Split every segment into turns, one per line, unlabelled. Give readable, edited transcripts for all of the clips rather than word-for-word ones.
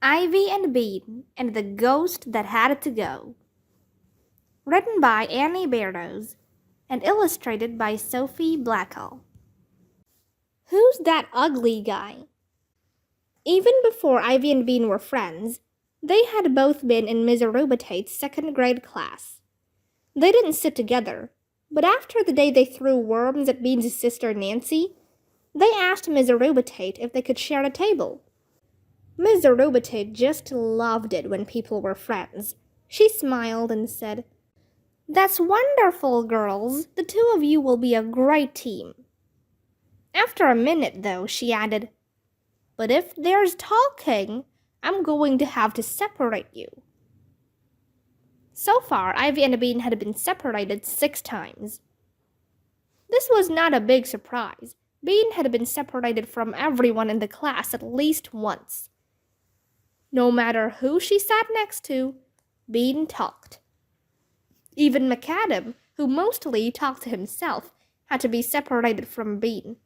Ivy and Bean and the Ghost That Had to Go. Written by Annie Barrows and illustrated by Sophie Blackall. Who's that ugly guy? Even before Ivy and Bean were friends, they had both been in Miss Arubatate's second grade class. They didn't sit together, but after the day they threw worms at Bean's sister Nancy, they asked Miss Arubatate if they could share a table. Miss Arubatate just loved it when people were friends. She smiled and said, "That's wonderful, girls. The two of you will be a great team." After a minute, though, she added, "But if there's talking, I'm going to have to separate you." So far, Ivy and Bean had been separated 6 times. This was not a big surprise. Bean had been separated from everyone in the class at least once. No matter who she sat next to, Bean talked. Even McAdam, who mostly talked to himself, had to be separated from Bean.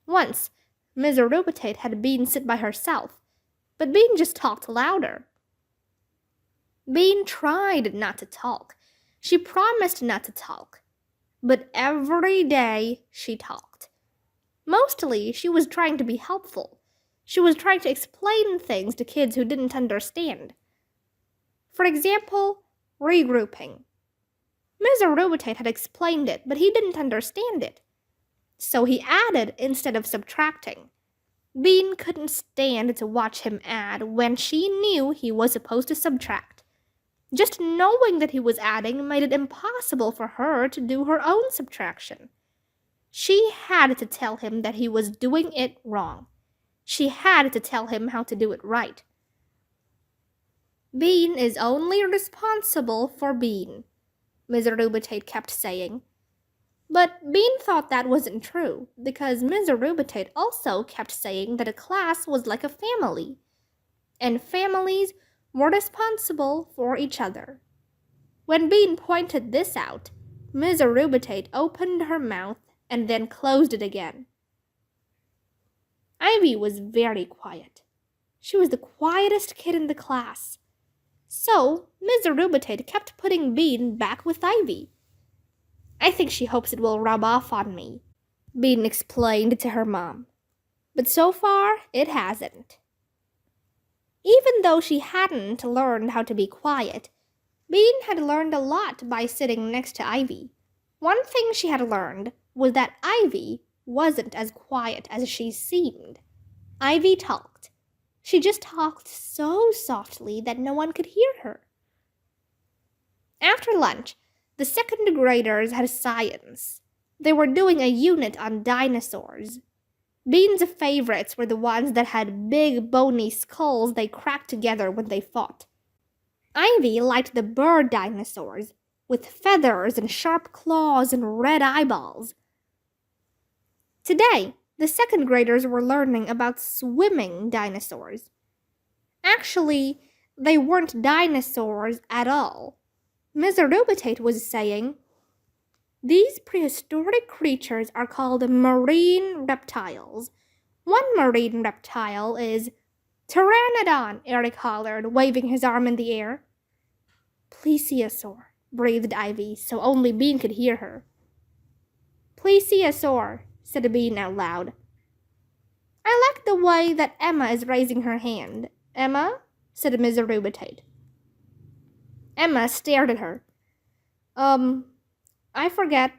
Once, Miss Arubatate had Bean sit by herself, but Bean just talked louder. Bean tried not to talk. She promised not to talk. But every day she talked. Mostly, she was trying to be helpful. She was trying to explain things to kids who didn't understand. For example, regrouping. Miss Arubatate had explained it, but he didn't understand it. So he added instead of subtracting. Bean couldn't stand to watch him add when she knew he was supposed to subtract. Just knowing that he was adding made it impossible for her to do her own subtraction. She had to tell him that he was doing it wrong. She had to tell him how to do it right. Bean is only responsible for Bean, Miss Arubatate kept saying. But Bean thought that wasn't true, because Miss Arubatate also kept saying that a class was like a family, and families were responsible for each other. When Bean pointed this out, Miss Arubatate opened her mouth and then closed it again. Ivy was very quiet. She was the quietest kid in the class. So Miss Arubatate kept putting Bean back with Ivy. "I think she hopes it will rub off on me," Bean explained to her mom. "But so far, it hasn't." Even though she hadn't learned how to be quiet, Bean had learned a lot by sitting next to Ivy. One thing she had learned was that Ivy wasn't as quiet as she seemed. Ivy talked. She just talked so softly that no one could hear her. After lunch, the second graders had science. They were doing a unit on dinosaurs. Bean's favorites were the ones that had big bony skulls they cracked together when they fought. Ivy liked the bird dinosaurs, with feathers and sharp claws and red eyeballs. Today, the second graders were learning about swimming dinosaurs. Actually, they weren't dinosaurs at all. Miss Arubatate was saying, "These prehistoric creatures are called marine reptiles. One marine reptile is—" "Pteranodon," Eric hollered, waving his arm in the air. "Plesiosaur," breathed Ivy, so only Bean could hear her. "Plesiosaur," said Bean out loud. "I like the way that Emma is raising her hand." "Emma?" said Miss Arubatate. Emma stared at her. I forget."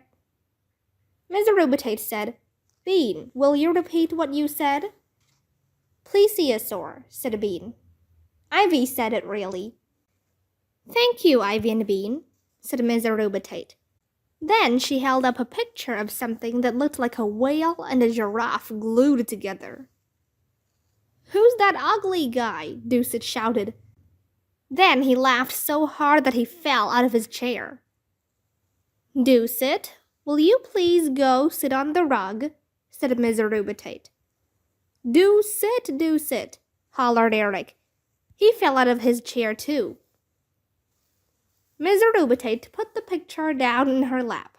Miss Arubatate said, "Bean, will you repeat what you said?" "Plesiosaur," said Bean. Ivy said it really. "Thank you, Ivy and Bean," said Miss Arubatate. Then she held up a picture of something that looked like a whale and a giraffe glued together. "Who's that ugly guy?" Doucet shouted. Then he laughed so hard that he fell out of his chair. "Doucet, will you please go sit on the rug?" said Miss Arubatate. "Do sit," hollered Eric. He fell out of his chair too. Miss Arubatate put the picture down in her lap.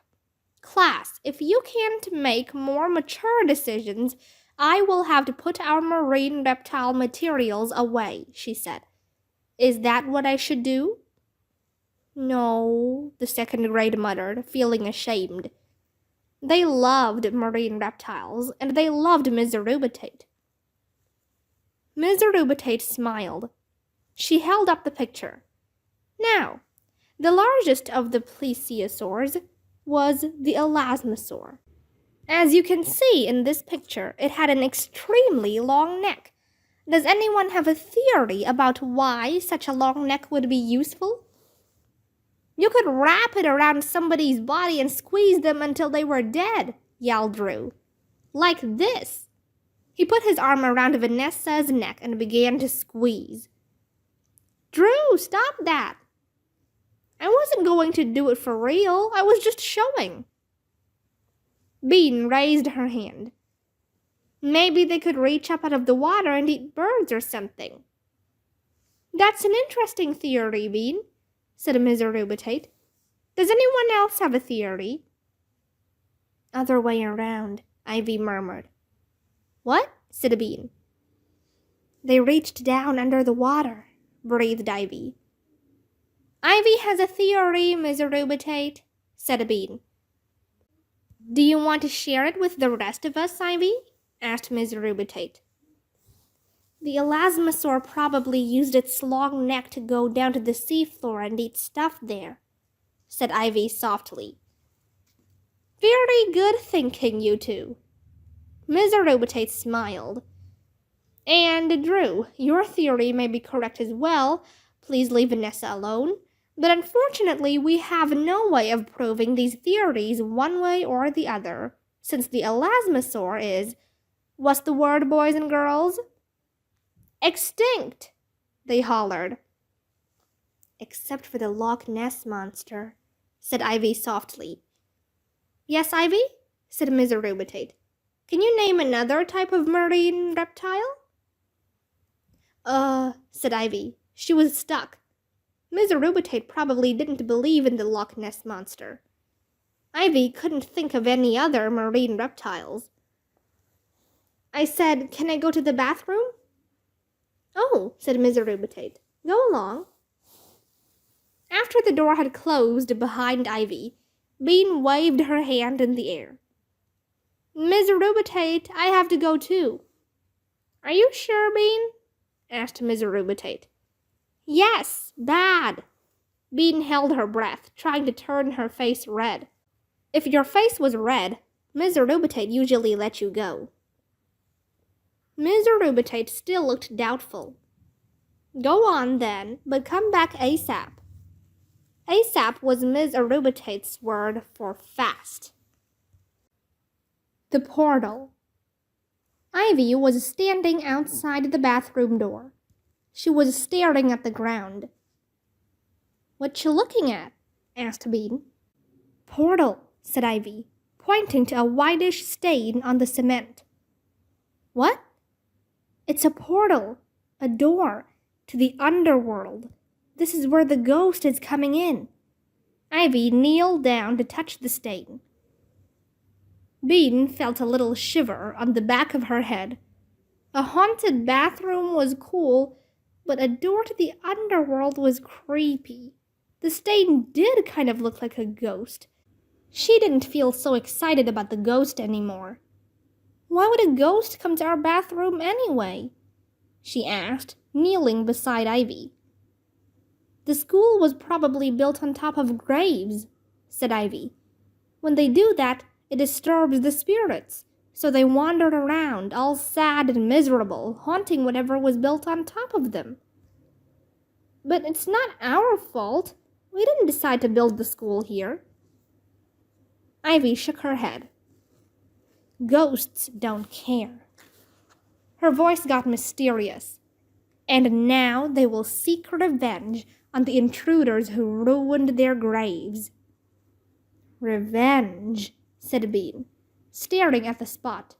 "Class, if you can't make more mature decisions, I will have to put our marine reptile materials away, she said. Is that what I should do? No, the second grade muttered, feeling ashamed. They loved marine reptiles, and they loved Miss Arubitate. Miss Arubitate smiled. She held up the picture. Now, the largest of the plesiosaurs was the elasmosaur. As you can see in this picture, it had an extremely long neck. Does anyone have a theory about why such a long neck would be useful? You could wrap it around somebody's body and squeeze them until they were dead, yelled Drew. Like this. He put his arm around Vanessa's neck and began to squeeze. Drew, stop that! I wasn't going to do it for real. I was just showing. Bean raised her hand. Maybe they could reach up out of the water and eat birds or something. That's an interesting theory, Bean, said Miss Arubitate. Does anyone else have a theory? Other way around, Ivy murmured. What? Said Bean. They reached down under the water, breathed Ivy. Ivy has a theory, Miss Arubitate, said Bean. Do you want to share it with the rest of us, Ivy? Asked Miss Arubitate. The elasmosaur probably used its long neck to go down to the seafloor and eat stuff there, said Ivy softly. Very good thinking, you two. Miss Arubitate smiled. And Drew, your theory may be correct as well. Please leave Vanessa alone. But unfortunately, we have no way of proving these theories one way or the other, since the elasmosaur is, what's the word, boys and girls? Extinct, they hollered. Except for the Loch Ness monster, said Ivy softly. Yes, Ivy, said Miss Arubitate. Can you name another type of marine reptile? Said Ivy. She was stuck. Miss Arubitate probably didn't believe in the Loch Ness monster. Ivy couldn't think of any other marine reptiles. I said, can I go to the bathroom? Oh, said Miss Arubitate. Go along. After the door had closed behind Ivy, Bean waved her hand in the air. Miss Arubitate, I have to go too. Are you sure, Bean? Asked Miss Arubitate. Yes, bad. Bean held her breath, trying to turn her face red. If your face was red, Miss Arubitate usually let you go. Miss Arubitate still looked doubtful. Go on then, but come back ASAP. ASAP was Miss Arubitate's word for fast. The portal. Ivy was standing outside the bathroom door. She was staring at the ground. What you looking at? Asked Bean. Portal, said Ivy, pointing to a whitish stain on the cement. What? It's a portal, a door, to the underworld. This is where the ghost is coming in. Ivy kneeled down to touch the stain. Bean felt a little shiver on the back of her head. A haunted bathroom was cool, but a door to the underworld was creepy. The stain did kind of look like a ghost. She didn't feel so excited about the ghost anymore. Why would a ghost come to our bathroom anyway? She asked, kneeling beside Ivy. The school was probably built on top of graves, said Ivy. When they do that, it disturbs the spirits, so they wandered around, all sad and miserable, haunting whatever was built on top of them. But it's not our fault. We didn't decide to build the school here. Ivy shook her head. Ghosts don't care. Her voice got mysterious. And now they will seek revenge on the intruders who ruined their graves. Revenge, said Bean, staring at the spot.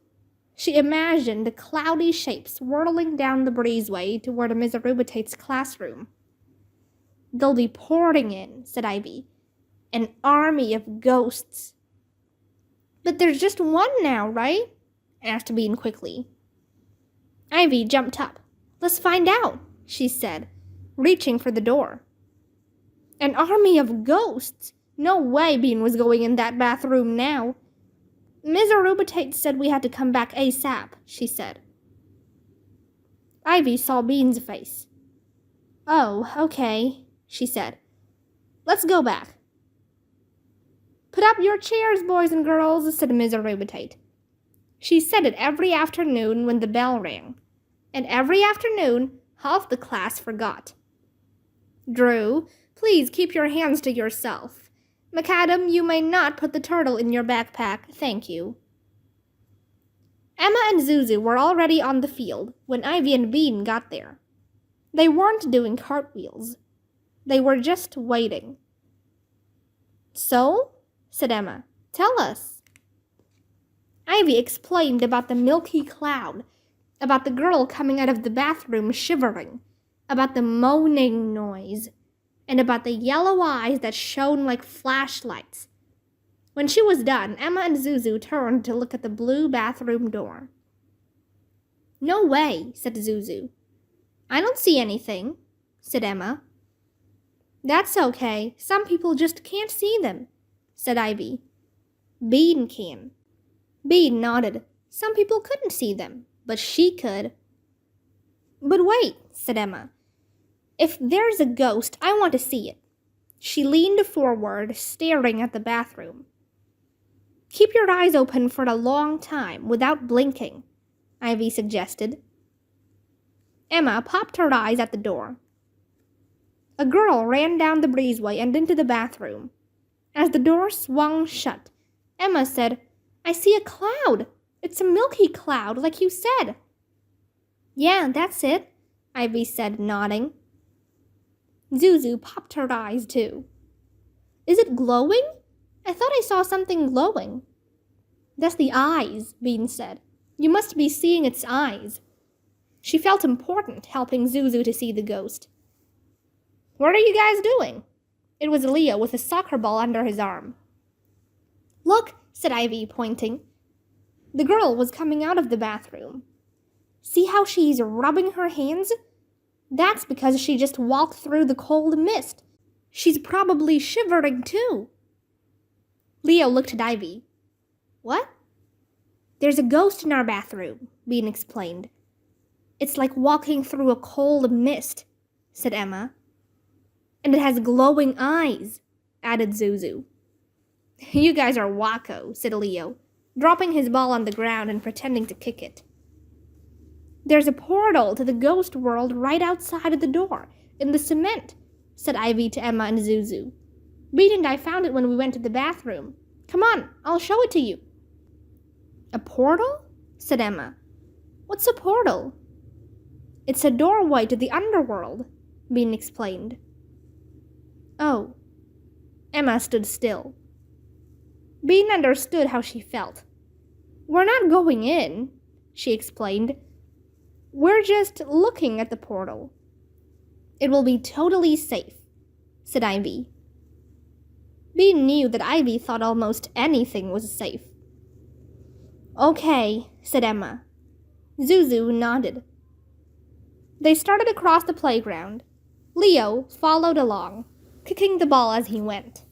She imagined cloudy shapes whirling down the breezeway toward Miss Arubitate's classroom. They'll be pouring in, said Ivy. An army of ghosts. But there's just one now, right? asked Bean quickly. Ivy jumped up. Let's find out, she said, reaching for the door. An army of ghosts? No way Bean was going in that bathroom now. Ms. Arubitate said we had to come back ASAP, she said. Ivy saw Bean's face. Oh, okay, she said. Let's go back. Put up your chairs, boys and girls, said Ms. Arubitate. She said it every afternoon when the bell rang, and every afternoon half the class forgot. Drew, please keep your hands to yourself. McAdam, you may not put the turtle in your backpack, thank you. Emma and Zuzu were already on the field when Ivy and Bean got there. They weren't doing cartwheels. They were just waiting. So, said Emma, tell us. Ivy explained about the milky cloud, about the girl coming out of the bathroom shivering, about the moaning noise, and about the yellow eyes that shone like flashlights. When she was done, Emma and Zuzu turned to look at the blue bathroom door. No way, said Zuzu. I don't see anything, said Emma. That's okay. Some people just can't see them, said Ivy. Bean can. Bean nodded. Some people couldn't see them, but she could. But wait, said Emma. If there's a ghost, I want to see it. She leaned forward, staring at the bathroom. Keep your eyes open for a long time, without blinking, Ivy suggested. Emma popped her eyes at the door. A girl ran down the breezeway and into the bathroom. As the door swung shut, Emma said, I see a cloud. It's a milky cloud, like you said. Yeah, that's it, Ivy said, nodding. Zuzu popped her eyes too. Is it glowing? I thought I saw something glowing. That's the eyes, Bean said. You must be seeing its eyes. She felt important, helping Zuzu to see the ghost. What are you guys doing? It was Leo with a soccer ball under his arm. Look, said Ivy, pointing. The girl was coming out of the bathroom. See how she's rubbing her hands? That's because she just walked through the cold mist. She's probably shivering too. Leo looked at Ivy. What? There's a ghost in our bathroom, Bean explained. It's like walking through a cold mist, said Emma. And it has glowing eyes, added Zuzu. You guys are wacko, said Leo, dropping his ball on the ground and pretending to kick it. There's a portal to the ghost world right outside of the door, in the cement, said Ivy to Emma and Zuzu. Bean and I found it when we went to the bathroom. Come on, I'll show it to you. A portal? Said Emma. What's a portal? It's a doorway to the underworld, Bean explained. Oh. Emma stood still. Bean understood how she felt. We're not going in, she explained. We're just looking at the portal. It will be totally safe, said Ivy. Bean knew that Ivy thought almost anything was safe. Okay, said Emma. Zuzu nodded. They started across the playground. Leo followed along, kicking the ball as he went.